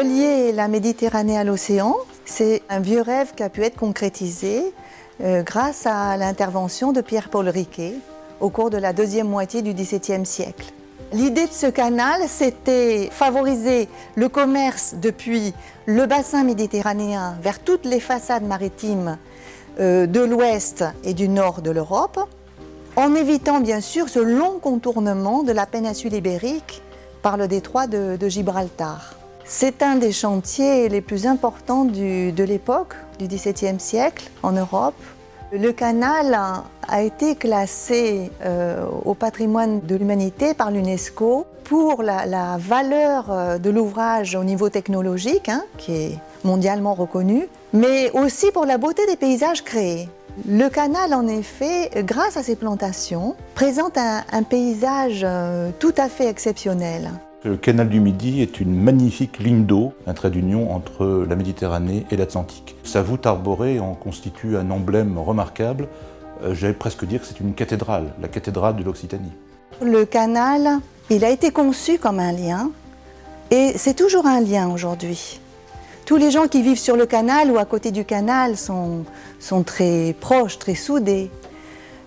relier la Méditerranée à l'océan, c'est un vieux rêve qui a pu être concrétisé grâce à l'intervention de Pierre-Paul Riquet au cours de la deuxième moitié du XVIIe siècle. L'idée de ce canal, c'était favoriser le commerce depuis le bassin méditerranéen vers toutes les façades maritimes de l'ouest et du nord de l'Europe, en évitant bien sûr ce long contournement de la péninsule ibérique par le détroit de Gibraltar. C'est un des chantiers les plus importants de l'époque, du XVIIe siècle, en Europe. Le canal a été classé au patrimoine de l'humanité par l'UNESCO pour la valeur de l'ouvrage au niveau technologique, qui est mondialement reconnu, mais aussi pour la beauté des paysages créés. Le canal, en effet, grâce à ses plantations, présente un paysage tout à fait exceptionnel. Le canal du Midi est une magnifique ligne d'eau, un trait d'union entre la Méditerranée et l'Atlantique. Sa voûte arborée en constitue un emblème remarquable. J'allais presque dire que c'est une cathédrale, la cathédrale de l'Occitanie. Le canal, il a été conçu comme un lien, et c'est toujours un lien aujourd'hui. Tous les gens qui vivent sur le canal ou à côté du canal sont très proches, très soudés.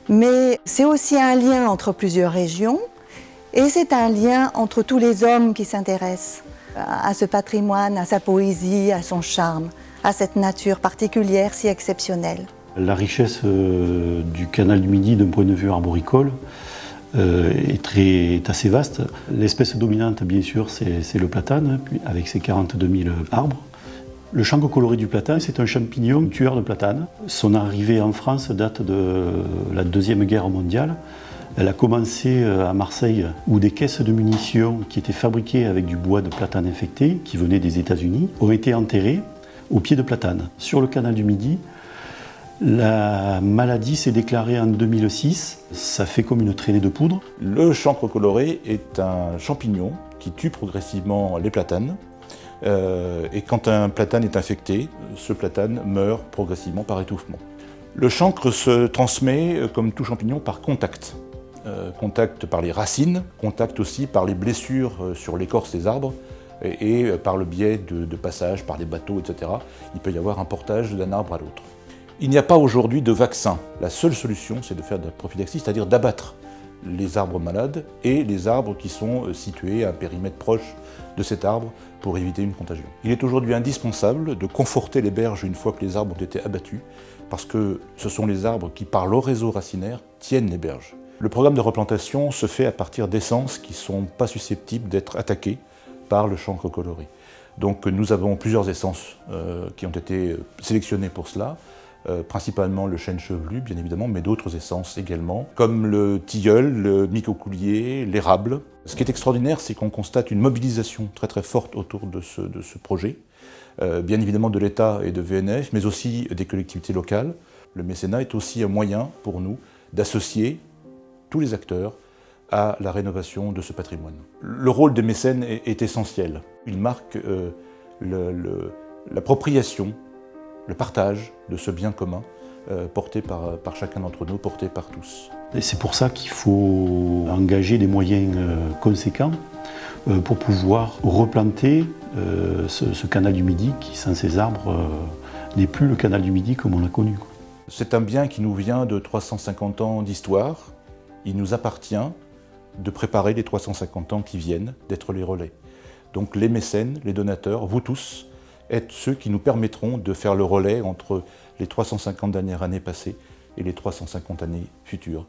Mais c'est aussi un lien entre plusieurs régions, et c'est un lien entre tous les hommes qui s'intéressent à ce patrimoine, à sa poésie, à son charme, à cette nature particulière si exceptionnelle. La richesse du canal du Midi d'un point de vue arboricole est assez vaste. L'espèce dominante, bien sûr, c'est le platane, avec ses 42 000 arbres. Le chancre coloré du platane, c'est un champignon tueur de platane. Son arrivée en France date de la Deuxième Guerre mondiale. Elle a commencé à Marseille, où des caisses de munitions qui étaient fabriquées avec du bois de platane infecté, qui venait des États-Unis, ont été enterrées au pied de platane. Sur le canal du Midi, la maladie s'est déclarée en 2006. Ça fait comme une traînée de poudre. Le chancre coloré est un champignon qui tue progressivement les platanes. Et quand un platane est infecté, ce platane meurt progressivement par étouffement. Le chancre se transmet, comme tout champignon, par contact. Contact par les racines, contact aussi par les blessures sur l'écorce des arbres et par le biais de passage par les bateaux, etc. Il peut y avoir un portage d'un arbre à l'autre. Il n'y a pas aujourd'hui de vaccin. La seule solution, c'est de faire de la prophylaxie, c'est-à-dire d'abattre les arbres malades et les arbres qui sont situés à un périmètre proche de cet arbre pour éviter une contagion. Il est aujourd'hui indispensable de conforter les berges une fois que les arbres ont été abattus, parce que ce sont les arbres qui, par leur réseau racinaire, tiennent les berges. Le programme de replantation se fait à partir d'essences qui ne sont pas susceptibles d'être attaquées par le chancre coloré. Donc nous avons plusieurs essences qui ont été sélectionnées pour cela, principalement le chêne chevelu, bien évidemment, mais d'autres essences également, comme le tilleul, le micocoulier, l'érable. Ce qui est extraordinaire, c'est qu'on constate une mobilisation très très forte autour de ce projet, bien évidemment de l'État et de VNF, mais aussi des collectivités locales. Le mécénat est aussi un moyen pour nous d'associer tous les acteurs à la rénovation de ce patrimoine. Le rôle des mécènes est essentiel. Il marque l'appropriation, le partage de ce bien commun porté par chacun d'entre nous, porté par tous. Et c'est pour ça qu'il faut engager des moyens conséquents pour pouvoir replanter ce canal du Midi qui, sans ces arbres, n'est plus le canal du Midi comme on l'a connu. C'est un bien qui nous vient de 350 ans d'histoire. Il nous appartient de préparer les 350 ans qui viennent, d'être les relais. Donc les mécènes, les donateurs, vous tous, êtes ceux qui nous permettront de faire le relais entre les 350 dernières années passées et les 350 années futures.